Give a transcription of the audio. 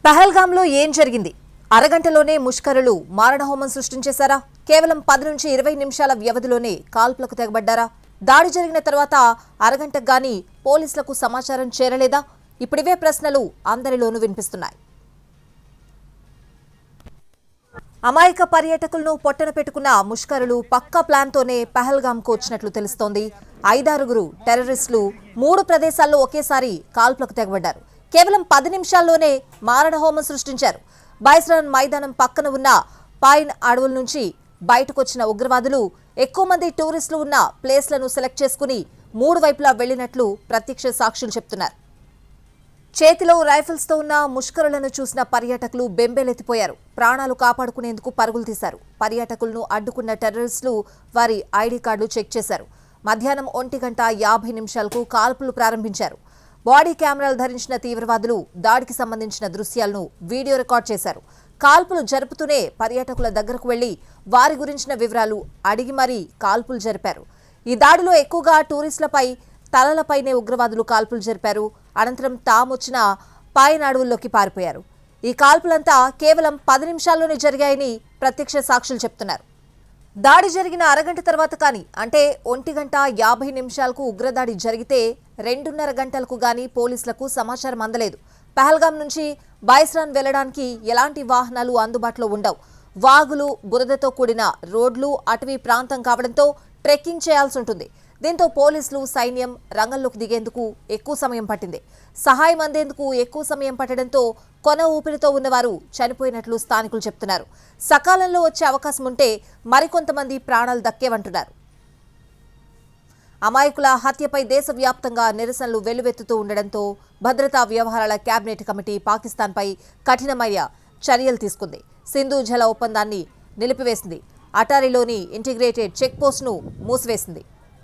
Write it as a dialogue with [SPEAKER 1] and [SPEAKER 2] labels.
[SPEAKER 1] పహల్గామ్లో ఏం జరిగింది? అరగంటలోనే ముష్కరులు మారణహోమం సృష్టించేశారా? కేవలం 10 నుంచి 20 నిమిషాల వ్యవధిలోనే కాల్పులకు తెగబడ్డారా? దాడి జరిగిన తర్వాత అరగంటకు గానీ పోలీసులకు సమాచారం చేరలేదా? ఇప్పుడివే ప్రశ్నలు అందరిలోనూ వినిపిస్తున్నాయి. అమాయక పర్యాటకులను పొట్టన పెట్టుకున్న ముష్కరులు పక్కా ప్లాన్తోనే పహల్గామ్కు వచ్చినట్లు తెలుస్తోంది. 5-6 టెర్రరిస్టులు 3 ప్రదేశాల్లో ఒకేసారి కాల్పులకు తెగబడ్డారు. కేవలం 10 నిమిషాల్లోనే మారణహోమం సృష్టించారు. బైస్రాన్ మైదానం పక్కన ఉన్న పైన్ అడవుల నుంచి బయటకొచ్చిన ఉగ్రవాదులు ఎక్కువ మంది టూరిస్టులు ఉన్న ప్లేస్లను సెలెక్ట్ చేసుకుని 3 వైపులా వెళ్లినట్లు ప్రత్యక్ష సాక్షులు చెప్తున్నారు. చేతిలో రైఫిల్స్తో ఉన్న ముష్కరులను చూసిన పర్యాటకులు బెంబేలెత్తిపోయారు. ప్రాణాలు కాపాడుకునేందుకు పరుగులు తీశారు. పర్యాటకులను అడ్డుకున్న టెర్రరిస్టులు వారి ఐడీ కార్డులు చెక్ చేశారు. మధ్యాహ్నం 1:50 కాల్పులు ప్రారంభించారు. బాడీ కెమెరాలు ధరించిన తీవ్రవాదులు దాడికి సంబంధించిన దృశ్యాలను వీడియో రికార్డ్ చేశారు. కాల్పులు జరుపుతూనే పర్యాటకుల దగ్గరకు వెళ్లి వారి గురించిన వివరాలు అడిగి మరీ కాల్పులు జరిపారు. ఈ దాడిలో ఎక్కువగా టూరిస్టులపై తలలపైనే ఉగ్రవాదులు కాల్పులు జరిపారు. అనంతరం తామొచ్చిన పైన్ అడవుల్లోకి పారిపోయారు. ఈ కాల్పులంతా కేవలం 10 నిమిషాల్లోనే జరిగాయని ప్రత్యక్ష సాక్షులు చెప్తున్నారు. దాడి జరిగిన అరగంట తర్వాత కానీ, అంటే 1:50 ఉగ్రదాడి జరిగితే 2:30 గంటలకు గానీ పోలీసులకు సమాచారం అందలేదు. పహల్గామ్ నుంచి బైస్రాన్ వెళ్లడానికి ఎలాంటి వాహనాలు అందుబాటులో ఉండవు. వాగులు, బురదతో కూడిన రోడ్లు, అటవీ ప్రాంతం కావడంతో ట్రెక్కింగ్ చేయాల్సి ఉంటుంది. దీంతో పోలీసులు, సైన్యం రంగంలోకి దిగేందుకు ఎక్కువ సమయం పట్టింది. సహాయం అందేందుకు ఎక్కువ సమయం పట్టడంతో కొన ఊపిరితో ఉన్నవారు చనిపోయినట్లు స్థానికులు చెప్తున్నారు. సకాలంలో వచ్చే అవకాశం ఉంటే మరికొంతమంది ప్రాణాలు దక్కేవంటున్నారు. అమాయకుల హత్యపై దేశవ్యాప్తంగా నిరసనలు వెల్లువెత్తుతూ ఉండడంతో భద్రతా వ్యవహారాల కేబినెట్ కమిటీ పాకిస్తాన్పై కఠినమైన చర్యలు తీసుకుంది. సింధు జల ఒప్పందాన్ని నిలిపివేసింది. అటారీలోని ఇంటిగ్రేటెడ్ చెక్ పోస్ట్ను మూసివేసింది.